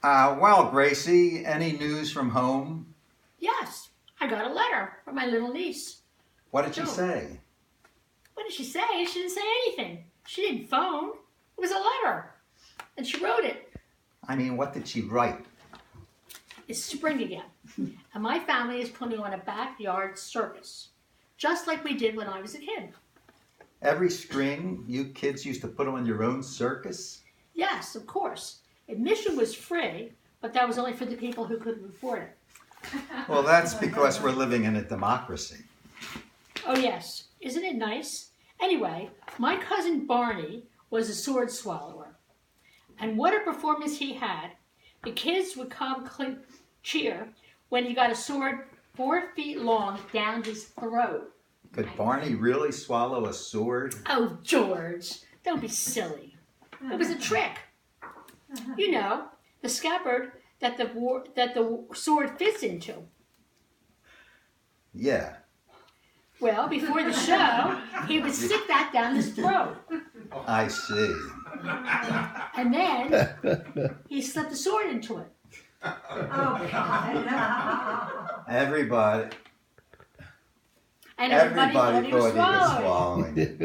Well, Gracie, any news from home? Yes, I got a letter from my little niece. What did she No. say? What did she say? She didn't say anything. She didn't phone. It was a letter. And she wrote it. I mean, what did she write? It's spring again. And my family is putting on a backyard circus. Just like we did when I was a kid. Every spring, you kids used to put on your own circus? Yes, of course. Admission was free, but that was only for the people who couldn't afford it. Well, that's because we're living in a democracy. Oh yes, isn't it nice? Anyway, my cousin Barney was a sword swallower. And what a performance he had. The kids would come cheer when he got a sword 4 feet long down his throat. Could Barney really swallow a sword? Oh, George, don't be silly. It was a trick. You know, the scabbard that the sword fits into. Yeah. Well, before the show, he would stick that down his throat. I see. And then he slipped the sword into it. Everybody And thought he was swallowing. swallowing it.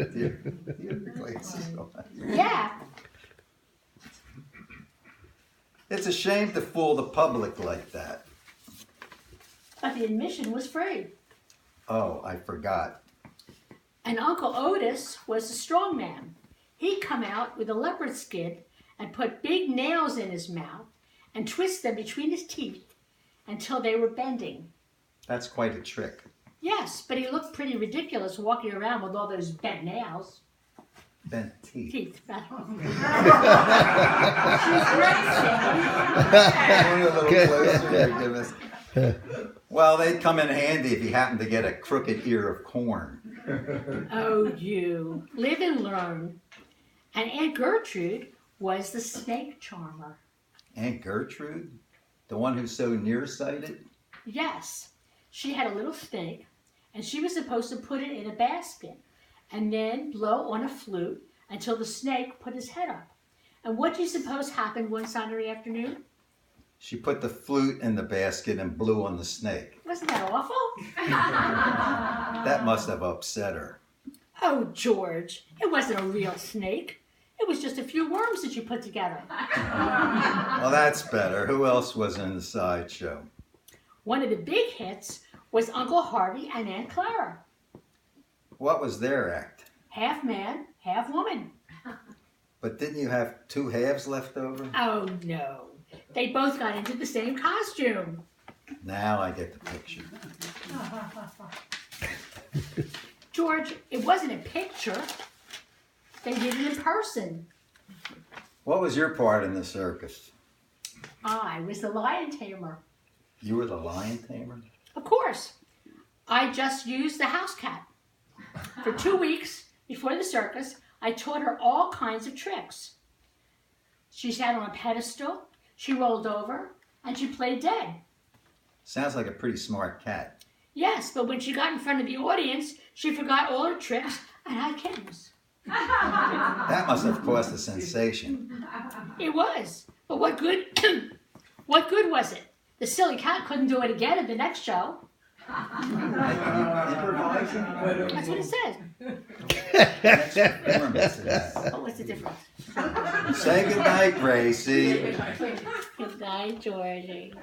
Yeah. It's a shame to fool the public like that. But the admission was free. Oh, I forgot. And Uncle Otis was a strong man. He'd come out with a leopard skin and put big nails in his mouth and twist them between his teeth until they were bending. That's quite a trick. Yes, but he looked pretty ridiculous walking around with all those bent nails. Bent teeth. Teeth. Well, they'd come in handy if you happened to get a crooked ear of corn. Oh, you. Live and learn. And Aunt Gertrude was the snake charmer. Aunt Gertrude? The one who's so nearsighted? Yes. She had a little snake, and she was supposed to put it in a basket and then blow on a flute until the snake put his head up. And what do you suppose happened one Saturday afternoon? She put the flute in the basket and blew on the snake. Wasn't that awful? That must have upset her. Oh, George, it wasn't a real snake. It was just a few worms that you put together. Well, that's better. Who else was in the sideshow? One of the big hits was Uncle Harvey and Aunt Clara. What was their act? Half man, half woman. But didn't you have 2 halves left over? Oh, no. They both got into the same costume. Now I get the picture. George, it wasn't a picture. They did it in person. What was your part in the circus? I was the lion tamer. You were the lion tamer? Of course. I just used the house cat. For 2 weeks before the circus, I taught her all kinds of tricks. She sat on a pedestal, she rolled over, and she played dead. Sounds like a pretty smart cat. Yes, but when she got in front of the audience, she forgot all her tricks and had kittens. That must have caused a sensation. It was. But what good what good was it? The silly cat couldn't do it again at the next show. Improvising? That's what it said. Next performance it has. But what's the difference? Say goodnight, Gracie. Good night, Georgie.